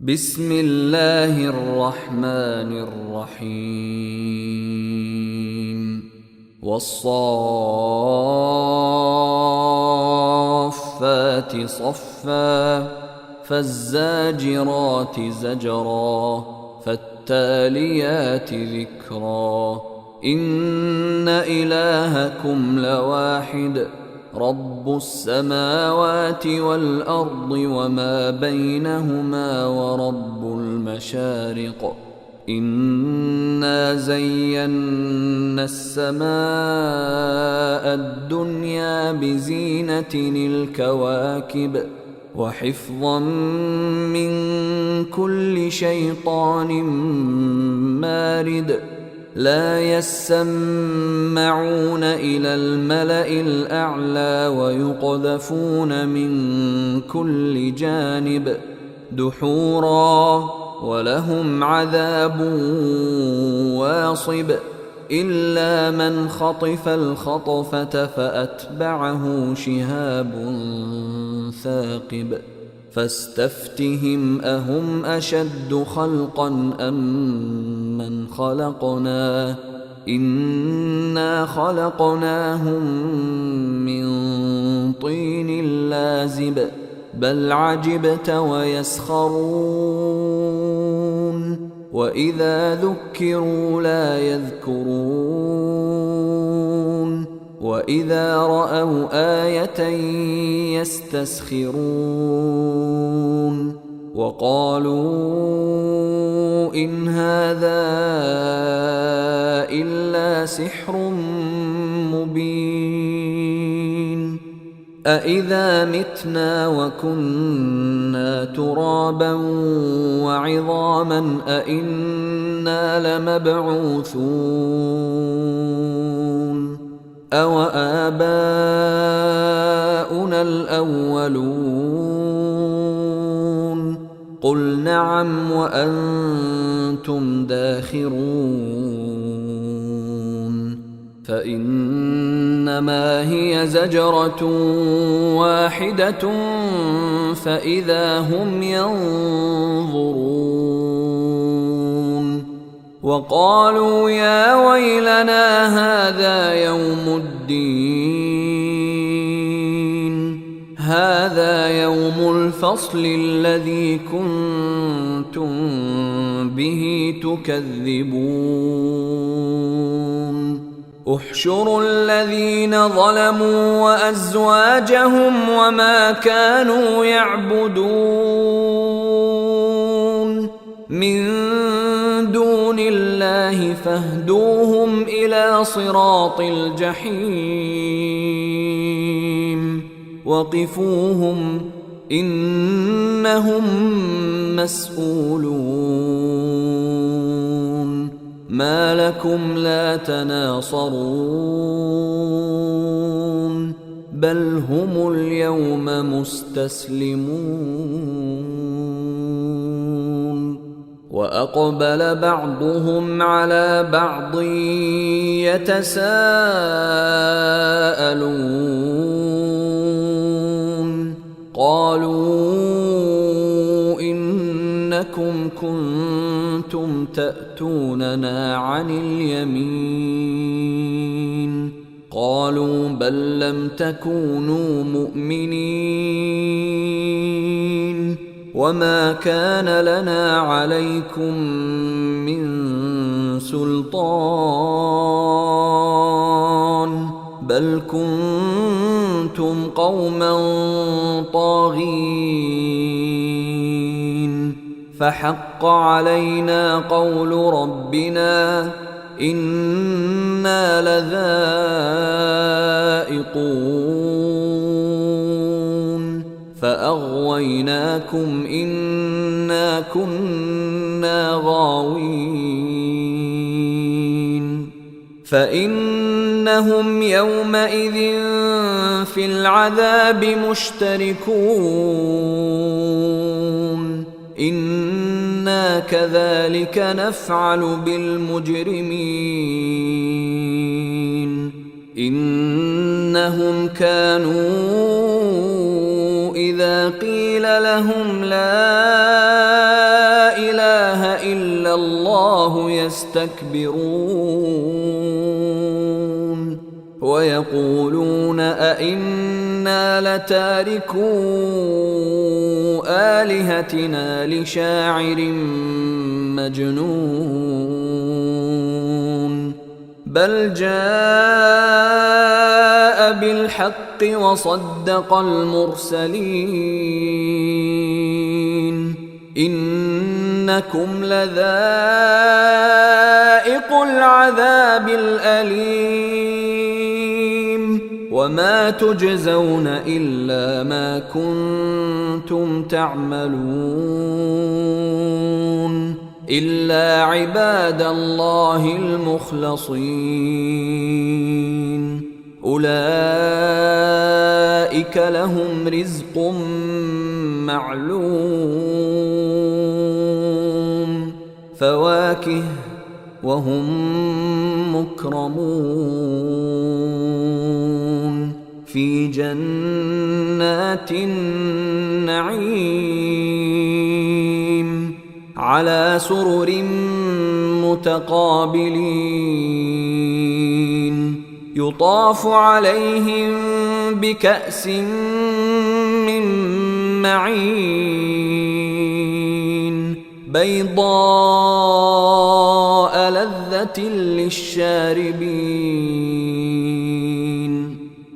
بسم الله الرحمن الرحيم والصافات صفا فالزاجرات زجرا فالتاليات ذكرا إن إلهكم لواحد رب السماوات والأرض وما بينهما ورب المشارق إنا زينا السماء الدنيا بزينة الكواكب وحفظا من كل شيطان مارد لا يسمعون إلى الملأ الأعلى ويقذفون من كل جانب دحورا ولهم عذاب واصب إلا من خطف الخطفة فأتبعه شهاب ثاقب فاستفتهم أهم أشد خلقا أم من خلقنا إنا خلقناهم من طين لازب بل عجبت ويسخرون وإذا ذكروا لا يذكرون وإذا رأوا آية يستسخرون وقالوا إن هذا إلا سحر مبين أإذا متنا وكنا ترابا وعظاما أإنا لمبعوثون أوآباؤنا الأولون قل نعم وأنتم داخرون فإنما هي زجرة واحدة فإذا هم ينظرون وقالوا يا ويلنا هذا يوم الدين هذا يوم الفصل الذي كنتم به تكذبون احشروا الذين ظلموا وأزواجهم وما كانوا يعبدون من دون الله فاهدوهم إلى صراط الجحيم وقفوهم إنهم مسؤولون ما لكم لا تناصرون بل هم اليوم مستسلمون وأقبل بعضهم على بعض يتساءلون قالوا إنكم كنتم تأتوننا عن اليمين قالوا بل لم تكونوا مؤمنين وما كان لنا عليكم من سلطان بل كنتم قوما طاغين فحق علينا قول ربنا إنا لذائقون فأغويناكم إنا كنا غاوين فإنهم يومئذ في العذاب مشتركون إنا كذلك نفعل بالمجرمين إنهم كانوا إذا قيل لهم لا الله يستكبرون ويقولون أئنا لتاركو آلهتنا لشاعر مجنون بل جاء بالحق وصدق المرسلين إنكم لذائق العذاب الأليم وما تجزون إلا ما كنتم تعملون إلا عباد الله المخلصين أولئك لهم رزق معلوم فواكه وهم مكرمون في جنات النعيم على سرر متقابلين يطاف عليهم بكأس من معين بيضاء لذة للشاربين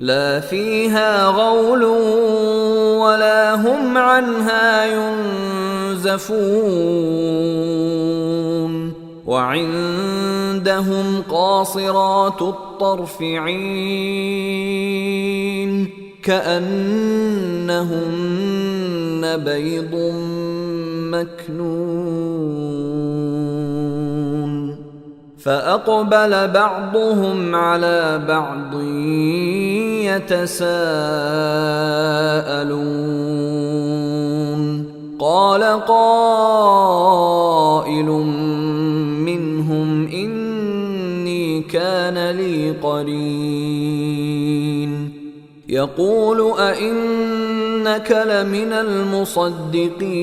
لا فيها غول ولا هم عنها ينزفون وعندهم قاصرات الطرف عين كأنهن بيض مكنون فأقبل بعضهم على بعض يتساءلون قال قائل منهم إني كان لي قرين يقول أئنك لمن المصدقين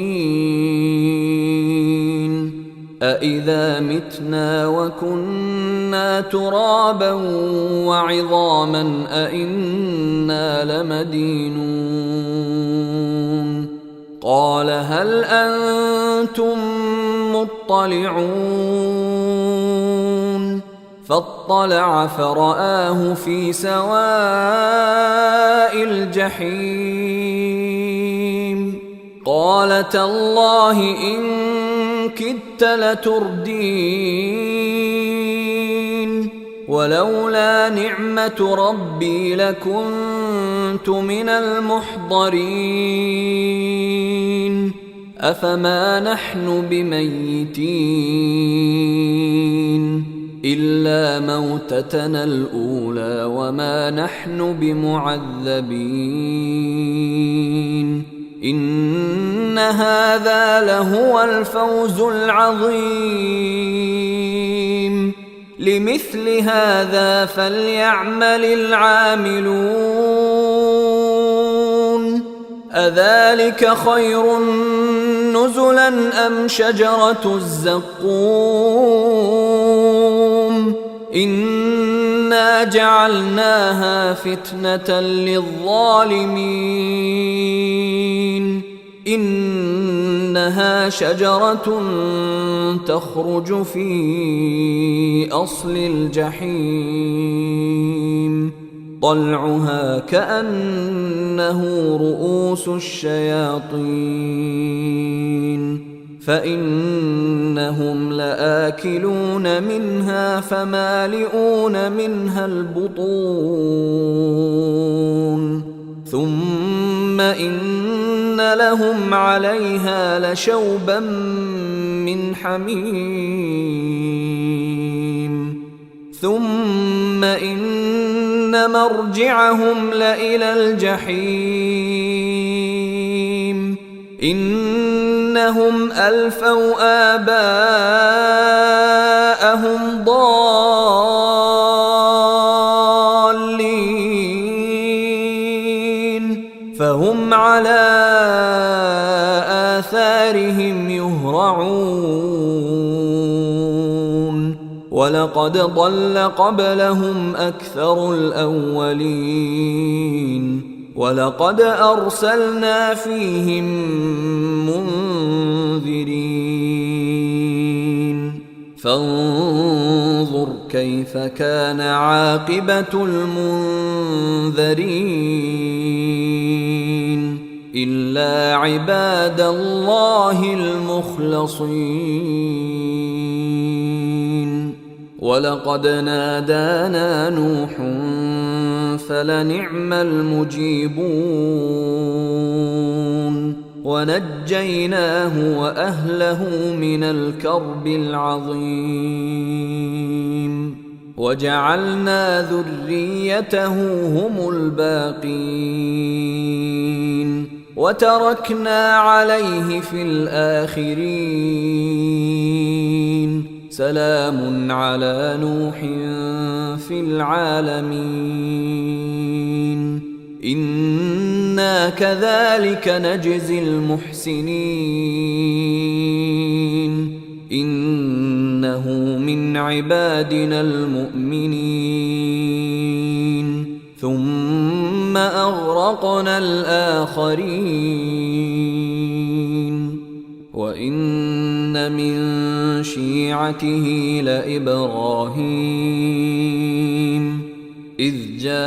أإذا متنا وكنا ترابا وعظاما أئنا لمدينون قال هل أنتم مطلعون فاطلع فرآه في سواء الجحيم قال تالله إن كدت لتردين ولولا نعمة ربي لكنت من المحضرين أفما نحن بميتين إلا موتتنا الأولى وما نحن بمعذبين إن هذا لهو الفوز العظيم لمثل هذا فليعمل العاملون أذلك خير نزلا أم شجرة الزقوم إنا جعلناها فتنة للظالمين إنها شجرة تخرج في أصل الجحيم طلعها كأنه رؤوس الشياطين فإنهم لآكلون منها فمالئون منها البطون ثم إن لهم عليها لشوبا من حميم ثم إن مرجعهم لإلى الجحيم إنهم ألفوا آباءهم ضالين فهم على آثارهم يهرعون ولقد ضل قبلهم أكثر الأولين ولقد أرسلنا فيهم منذرين فانظر كيف كان عاقبة المنذرين إلا عباد الله المخلصين ولقد نادانا نوح فلنعم المجيبون ونجيناه وأهله من الكرب العظيم وجعلنا ذريته هم الباقين وتركنا عليه في الآخرين سلام على نوح في العالمين إنا كذلك نجزي المحسنين إنه من عبادنا المؤمنين ثم أغرقنا الآخرين وإن من شيعته لإبراهيم إذ جاء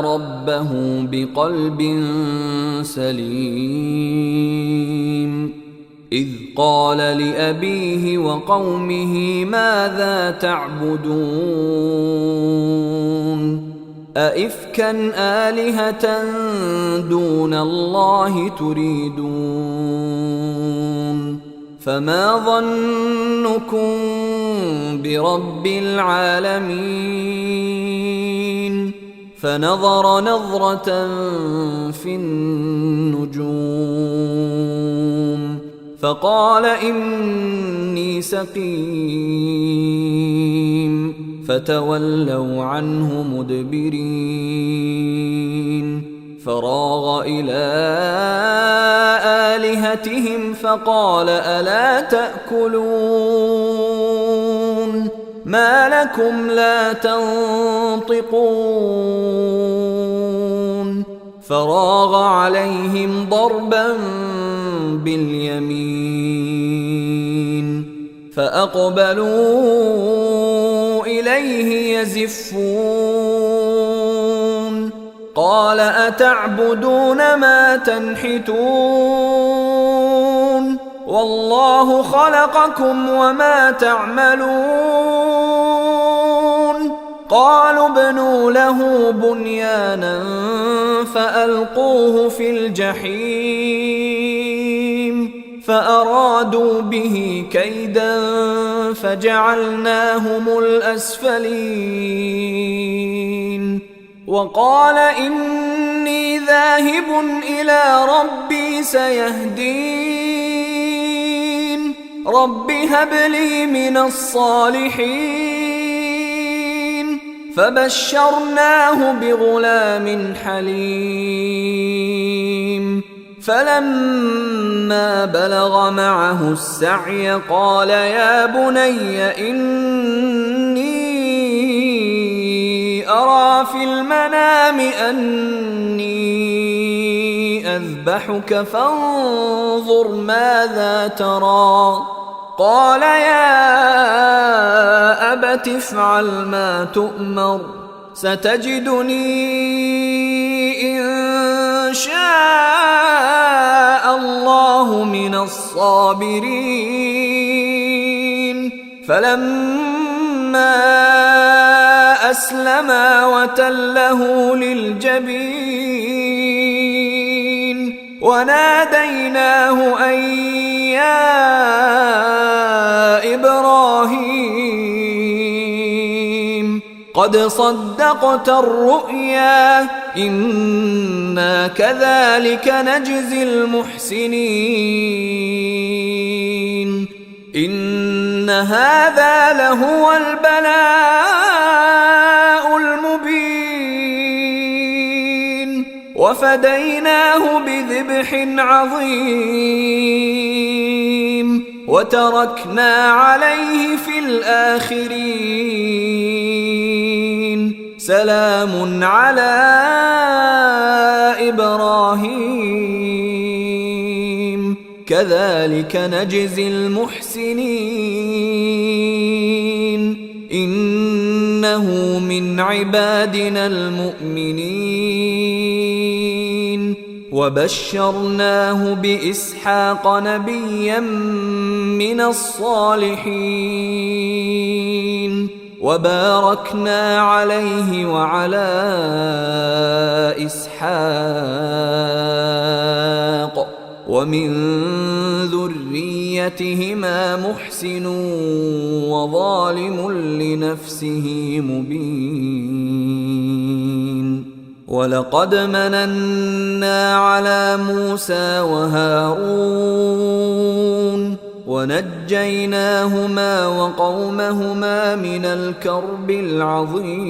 ربه بقلب سليم إذ قال لأبيه وقومه ماذا تعبدون أئفكا آلهة دون الله تريدون فما ظنكم برب العالمين فنظر نظرة في النجوم فقال إني سقيم فتولوا عنه مدبرين فراغ إلى آلهتهم فقال ألا تأكلون ما لكم لا تنطقون فراغ عليهم ضربا باليمين فأقبلوا إليه يزفون قال أتعبدون ما تنحتون والله خلقكم وما تعملون قالوا ابنوا له بنيانا فألقوه في الجحيم فأرادوا به كيدا فجعلناهم الأسفلين وقال إني ذاهب إلى ربي سيهدين رب هب لي من الصالحين فبشرناه بغلام حليم فلما بلغ معه السعي قال يا بني إني أرى في المنام أني أذبحك فانظر ماذا ترى قال يا أبت افعل ما تؤمر ستجدني إن شاء الله من الصابرين فلما أسلما وتله للجبين وناديناه أن يا إبراهيم قد صدقت الرؤيا إنا كذلك نجزي المحسنين إن هذا لهو البلاء المبين وفديناه بذبح عظيم وتركنا عليه في الآخرين سلام على إبراهيم كذلك نجزي المحسنين إنه من عبادنا المؤمنين وبشرناه بإسحاق نبيا من الصالحين وباركنا عليه وعلى إسحاق ومن ذريتهما محسن وظالم لنفسه مبين ولقد مننا على موسى وهارون ونجيناهما وقومهما من الكرب العظيم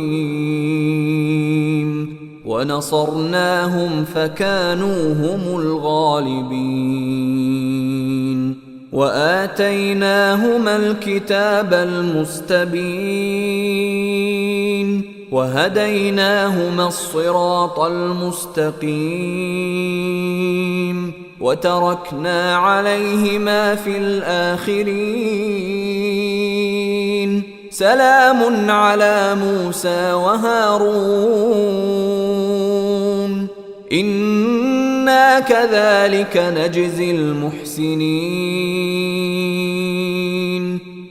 ونصرناهم فكانوا هم الغالبين وآتيناهما الكتاب المستبين وهديناهما الصراط المستقيم وتركنا عليهما في الآخرين سلام على موسى وهارون إنا كذلك نجزي المحسنين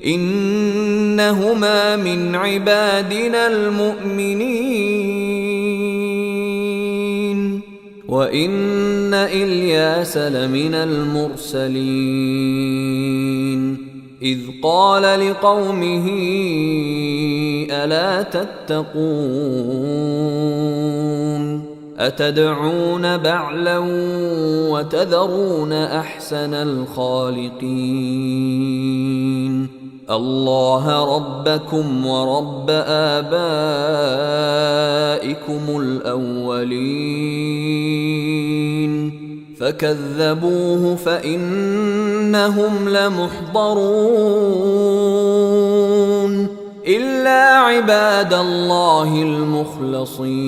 إنهما من عبادنا المؤمنين وإن إلياس لمن المرسلين إذ قال لقومه ألا تتقون أتدعون بعلا وتذرون أحسن الخالقين الله ربكم ورب آبائكم الأولين فكذبوه فإنهم لمحضرون إلا عباد الله المخلصين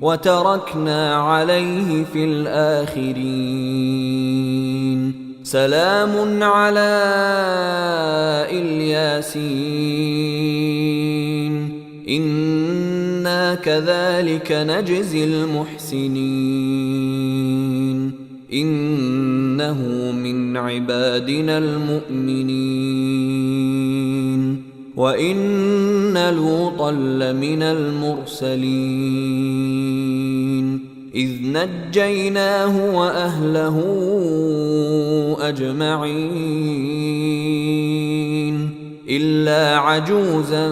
وتركنا عليه في الآخرين سلام على الياسين إنا كذلك نجزي المحسنين إنه من عبادنا المؤمنين وإن لوطا لمن المرسلين إذ نجيناه وأهله أجمعين إلا عجوزا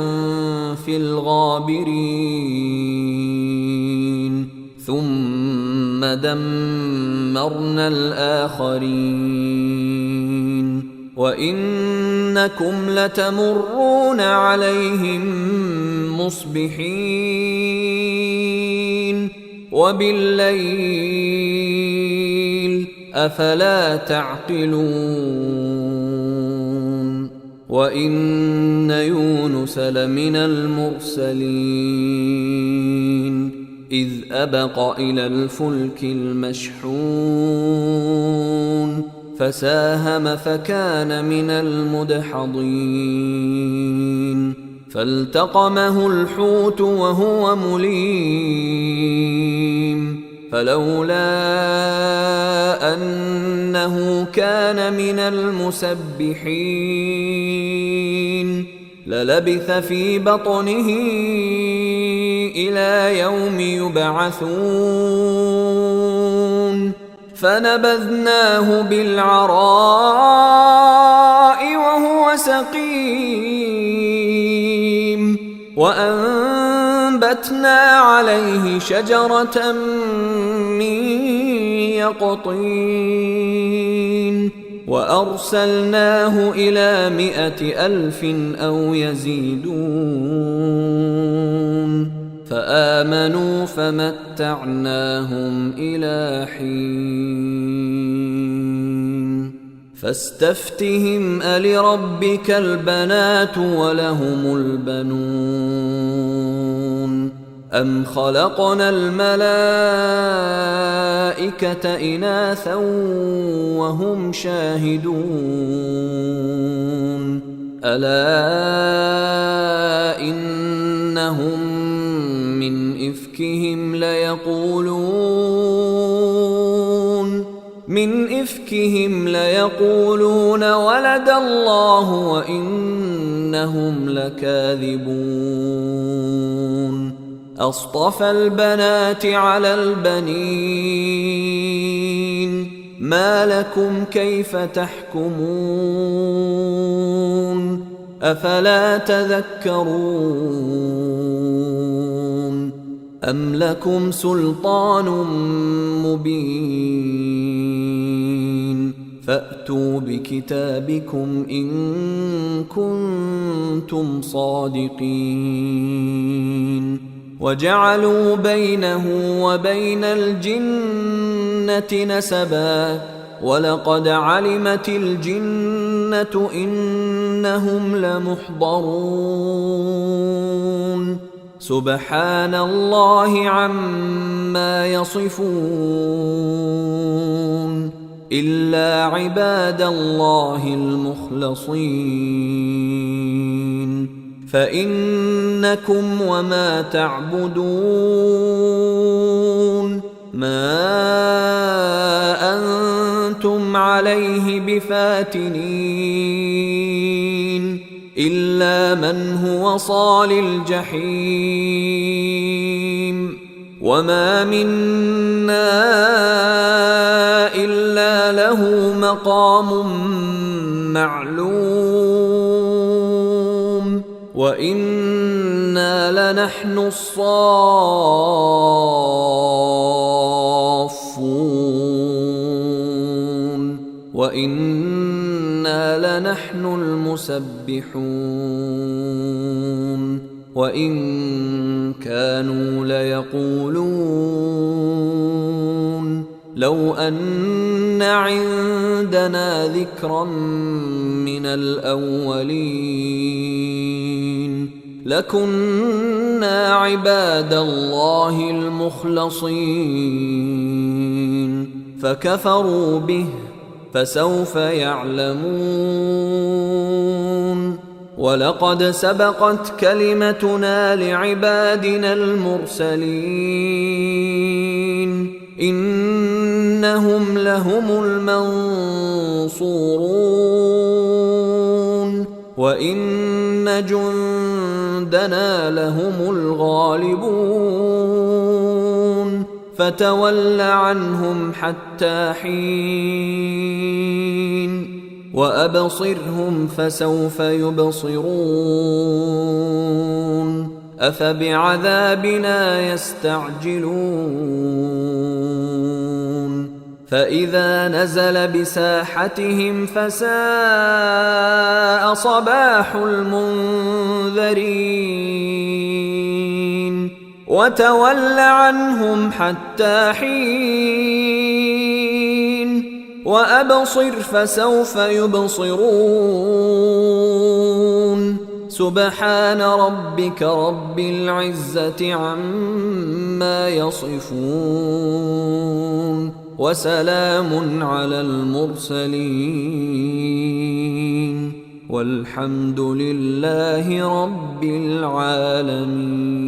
في الغابرين ثم دمرنا الآخرين وإنكم لتمرون عليهم مصبحين وبالليل أفلا تعقلون وإن يونس لمن المرسلين إذ أبق إلى الفلك المشحون فساهم فكان من المدحضين فالتقمه الحوت وهو مليم فلولا أنه كان من المسبحين للبث في بطنه إلى يوم يبعثون فنبذناه بالعراء وهو سقيم وأنبتنا عليه شجرة من يقطين وأرسلناه إلى 100,000 أو يزيدون فآمنوا فمتعناهم إلى حين فاستفتهم ألربك البنات ولهم البنون أم خلقنا الملائكة إناثا وهم شاهدون ألا إنهم من إفكهم ليقولون ولد الله وإنهم لكاذبون أصطفى البنات على البنين ما لكم كيف تحكمون أفلا تذكرون أم لكم سلطان مبين فأتوا بكتابكم إن كنتم صادقين وجعلوا بينه وبين الجنة نسبا ولقد علمت الجنة إنهم لمحضرون سبحان الله عما يصفون إلا عباد الله المخلصين فإنكم وما تعبدون ما أنتم عليه بفاتنين إلا من هو صال الجحيم وما منا إلا له مقام معلوم وإنا لنحن الصافون وإنا لنحن المسبحون وإن كانوا ليقولون لو أن عندنا ذكرا من الأولين لكنا عباد الله المخلصين فكفروا به فسوف يعلمون ولقد سبقت كلمتنا لعبادنا المرسلين إنهم لهم المنصورون وإن جندنا لهم الغالبون فتول عنهم حتى حين وأبصرهم فسوف يبصرون أفبعذابنا يستعجلون فإذا نزل بساحتهم فساء صباح المنذرين وتول عنهم حتى حين وأبصر فسوف يبصرون سبحان ربك رب العزة عما يصفون وسلام على المرسلين والحمد لله رب العالمين.